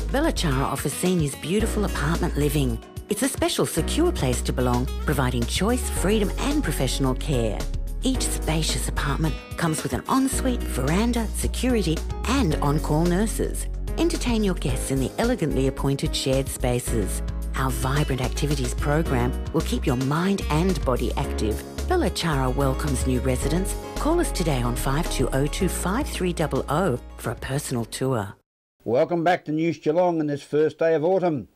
Bellachara offers seniors beautiful apartment living. It's a special, secure place to belong, providing choice, freedom and professional care. Each spacious apartment comes with an ensuite, veranda, security and on-call nurses. Entertain your guests in the elegantly appointed shared spaces. Our vibrant activities program will keep your mind and body active. Bellachara welcomes new residents. Call us today on 5202 5300 for a personal tour. Welcome back to News Geelong on this first day of autumn,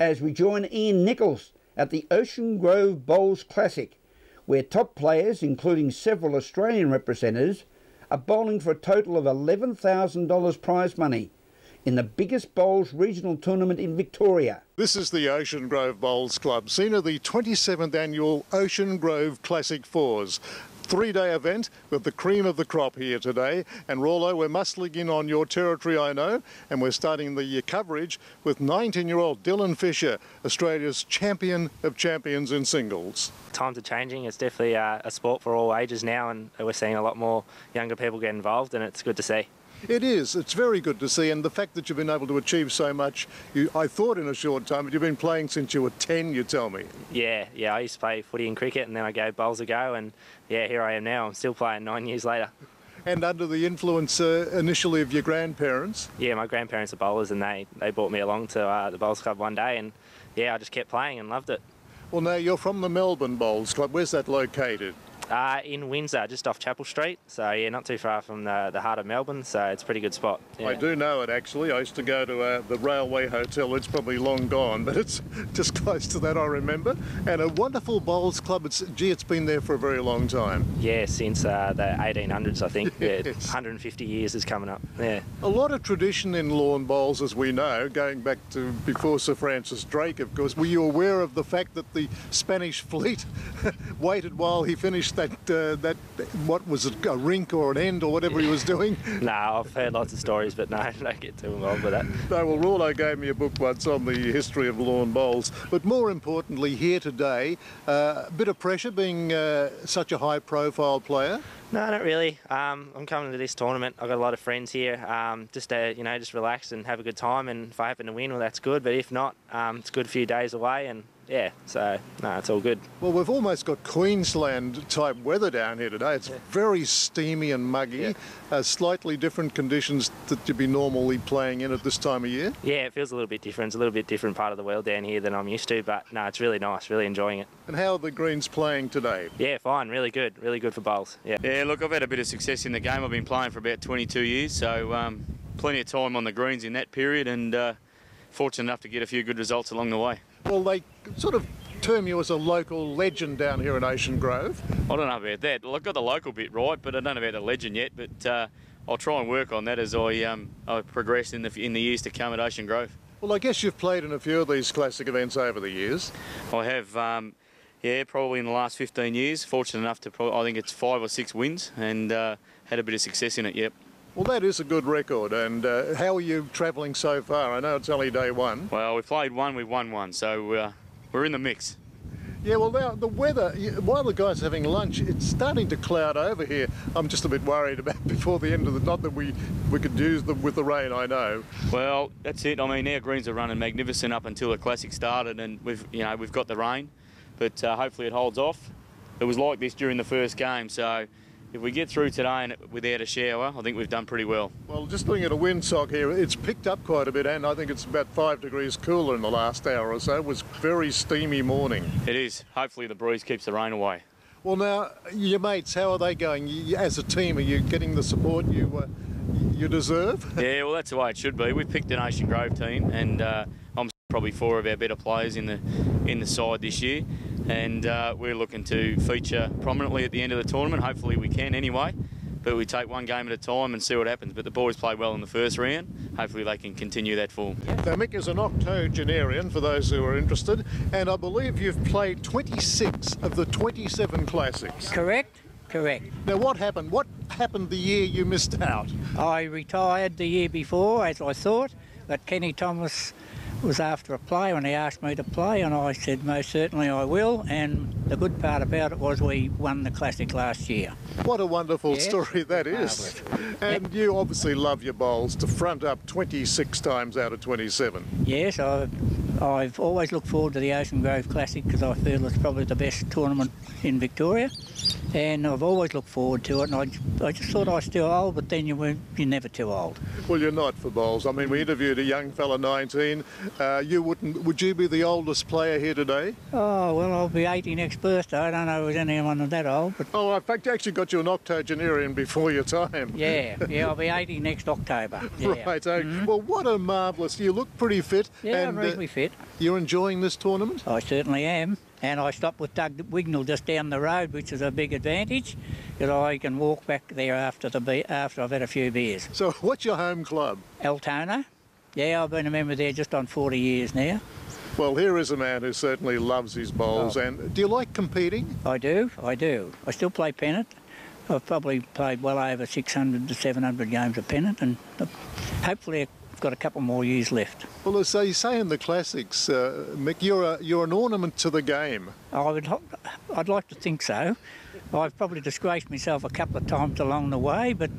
as we join Ian Nichols at the Ocean Grove Bowls Classic, where top players, including several Australian representatives, are bowling for a total of $11,000 prize money in the biggest bowls regional tournament in Victoria. This is the Ocean Grove Bowls Club, scene of the 27th annual Ocean Grove Classic Fours. Three-day event with the cream of the crop here today. And Rollo, we're muscling in on your territory, I know, and we're starting the coverage with 19-year-old Dylan Fisher, Australia's champion of champions in singles. Times are changing. It's definitely a sport for all ages now, and we're seeing a lot more younger people get involved, and it's good to see. It is. It's very good to see, and the fact that you've been able to achieve so much, I thought in a short time, but you've been playing since you were 10, you tell me. Yeah, I used to play footy and cricket, and then I gave bowls a go, and yeah, here I am now. I'm still playing 9 years later. And under the influence initially of your grandparents? Yeah, my grandparents are bowlers, and they brought me along to the Bowls Club one day, and yeah, I just kept playing and loved it. Well, now you're from the Melbourne Bowls Club. Where's that located? In Windsor, just off Chapel Street. So yeah, not too far from the heart of Melbourne, so it's a pretty good spot. Yeah. I do know it actually. I used to go to the Railway Hotel. It's probably long gone, but it's just close to that, I remember. And a wonderful bowls club. It's been there for a very long time. Yeah, since the 1800s, I think. Yes. Yeah, 150 years is coming up. Yeah. A lot of tradition in lawn bowls, as we know, going back to before Sir Francis Drake, of course. Were you aware of the fact that the Spanish fleet waited while he finished that what was it, a rink or an end or whatever he was doing? No, I've heard lots of stories, but no, don't get too involved with that. No, well, Rollo gave me a book once on the history of lawn bowls, but more importantly here today, a bit of pressure being such a high-profile player. No, not really. I'm coming to this tournament. I've got a lot of friends here, just to just relax and have a good time. And if I happen to win, well, that's good. But if not, it's a good few days away, and yeah, so no, it's all good. Well, we've almost got Queensland-type weather down here today. It's very steamy and muggy. Slightly different conditions that you'd be normally playing in at this time of year. Yeah, it feels a little bit different. It's a little bit different part of the world down here than I'm used to. But no, it's really nice. Really enjoying it. And how are the greens playing today? Yeah, fine. Really good. Really good for bowls. Yeah. Yeah, look, I've had a bit of success in the game. I've been playing for about 22 years, so plenty of time on the greens in that period, and fortunate enough to get a few good results along the way. Well, they sort of term you as a local legend down here in Ocean Grove. I don't know about that. Well, I've got the local bit right, but I don't know about the legend yet. But I'll try and work on that as I progress in the years to come at Ocean Grove. Well, I guess you've played in a few of these classic events over the years. I have. Yeah, probably in the last 15 years. Fortunate enough to, I think it's 5 or 6 wins, and had a bit of success in it, yep. Well, that is a good record, and how are you travelling so far? I know it's only day one. Well, we played one, we've won one, so we're in the mix. Yeah, well, now, the weather, while the guys are having lunch, it's starting to cloud over here. I'm just a bit worried about before the end of the... Not that we could use them with the rain, I know. Well, that's it. I mean, our greens are running magnificent up until the Classic started, and we've got the rain. But hopefully it holds off. It was like this during the first game, so if we get through today and without a shower, I think we've done pretty well. Well, just looking at a windsock here, it's picked up quite a bit, and I think it's about 5 degrees cooler in the last hour or so. It was a very steamy morning. It is. Hopefully the breeze keeps the rain away. Well, now, your mates, how are they going? As a team, are you getting the support you deserve? Yeah, well, that's the way it should be. We've picked an Ocean Grove team, and I'm probably 4 of our better players in the side this year, and we're looking to feature prominently at the end of the tournament. Hopefully we can anyway, but we take one game at a time and see what happens. But the boys played well in the first round. Hopefully they can continue that form. Now, Mick is an octogenarian, for those who are interested, and I believe you've played 26 of the 27 classics. Correct. Now, what happened? What happened the year you missed out? I retired the year before, as I thought, but Kenny Thomas was after a play when he asked me to play, and I said most certainly I will, and the good part about it was we won the Classic last year. What a wonderful story that is. And Yep. you obviously love your bowls to front up 26 times out of 27. Yes, I've always looked forward to the Ocean Grove Classic because I feel it's probably the best tournament in Victoria, and I've always looked forward to it, and I just thought I was too old, but then you're never too old. Well, you're not for bowls. I mean, we interviewed a young fella, 19. Would you be the oldest player here today? Oh, well, I'll be 80 next birthday. I don't know if there's anyone that old, but... Oh, in fact, you actually got you an octogenarian before your time. Yeah, I'll be 80 next October. Yeah. Right, well, what a marvellous... You look pretty fit. Yeah, and, I'm reasonably fit. You're enjoying this tournament? I certainly am. And I stopped with Doug Wignall just down the road, which is a big advantage, because I can walk back there after I've had a few beers. So what's your home club? Altona. Yeah, I've been a member there just on 40 years now. Well, here is a man who certainly loves his bowls. Oh. And do you like competing? I do. I still play pennant. I've probably played well over 600 to 700 games of pennant, and hopefully I've got a couple more years left. Well, as they say in the classics, Mick, you're an ornament to the game. I'd like to think so. I've probably disgraced myself a couple of times along the way, but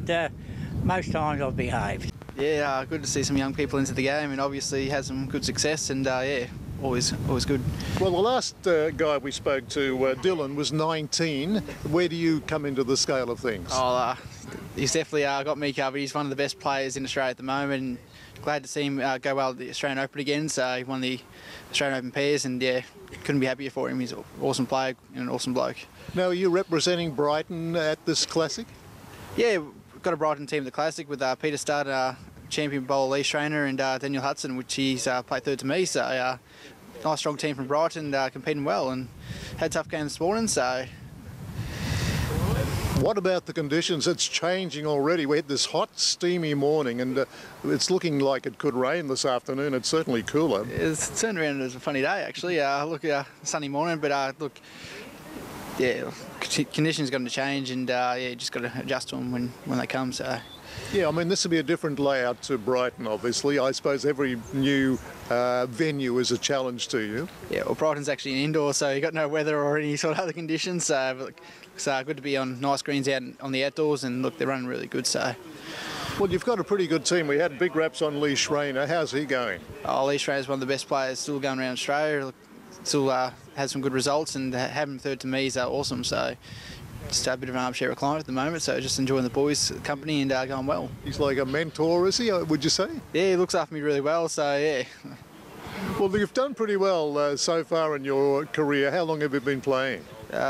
most times I've behaved. Yeah, good to see some young people into the game, and obviously had some good success, and yeah, always good. Well, the last guy we spoke to, Dylan, was 19. Where do you come into the scale of things? Oh, he's definitely got me covered. He's one of the best players in Australia at the moment, and glad to see him go well at the Australian Open again. So he won the Australian Open pairs, and yeah, couldn't be happier for him. He's an awesome player and an awesome bloke. Now, are you representing Brighton at this classic? Yeah, we've got a Brighton team at the Classic with Peter Studd, champion bowler Lee Trainer, and Daniel Hudson, which he's played third to me. So nice strong team from Brighton, competing well, and had a tough game this morning. So. What about the conditions? It's changing already. We had this hot, steamy morning, and it's looking like it could rain this afternoon. It's certainly cooler. It's turned around as a funny day, actually. Sunny morning, but look, yeah, conditions got to change, and yeah, just got to adjust to them when they come. So. Yeah, I mean, this will be a different layout to Brighton, obviously. I suppose every new venue is a challenge to you. Yeah, well, Brighton's actually an indoor, so you've got no weather or any sort of other conditions. So, but, it's good to be on nice greens out on the outdoors, and look, they're running really good. So. Well, you've got a pretty good team. We had big raps on Lee Schreiner. How's he going? Oh, Lee Schreiner's one of the best players still going around Australia. Still has some good results, and having him third to me is awesome. So. Just a bit of an armchair recliner at the moment, so just enjoying the boys' company and going well. He's like a mentor, is he, would you say? Yeah, he looks after me really well, so yeah. Well, you've done pretty well so far in your career. How long have you been playing?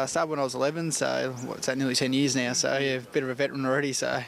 Started when I was 11, so what's that, nearly 10 years now, so yeah, a bit of a veteran already, so.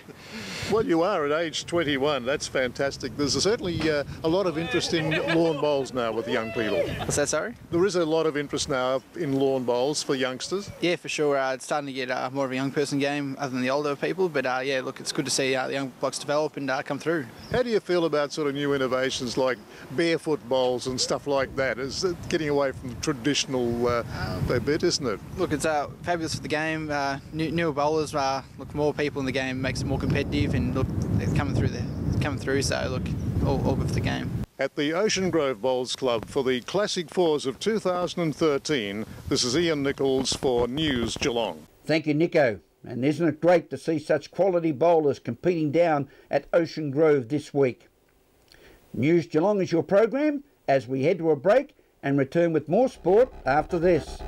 Well, you are at age 21. That's fantastic. There's certainly a lot of interest in lawn bowls now with young people. What's that, sorry? There is a lot of interest now in lawn bowls for youngsters. Yeah, for sure. It's starting to get more of a young person game other than the older people, but yeah, look, it's good to see the young blokes develop and come through. How do you feel about sort of new innovations like barefoot bowls and stuff like that? It's getting away from the traditional bit, isn't it? Look, it's fabulous for the game. Newer bowlers, look, more people in the game makes it more competitive, and look, they're coming through. So look, all good for the game. At the Ocean Grove Bowls Club for the Classic Fours of 2013, this is Ian Nichols for News Geelong. Thank you, Nico. And isn't it great to see such quality bowlers competing down at Ocean Grove this week? News Geelong is your program as we head to a break and return with more sport after this.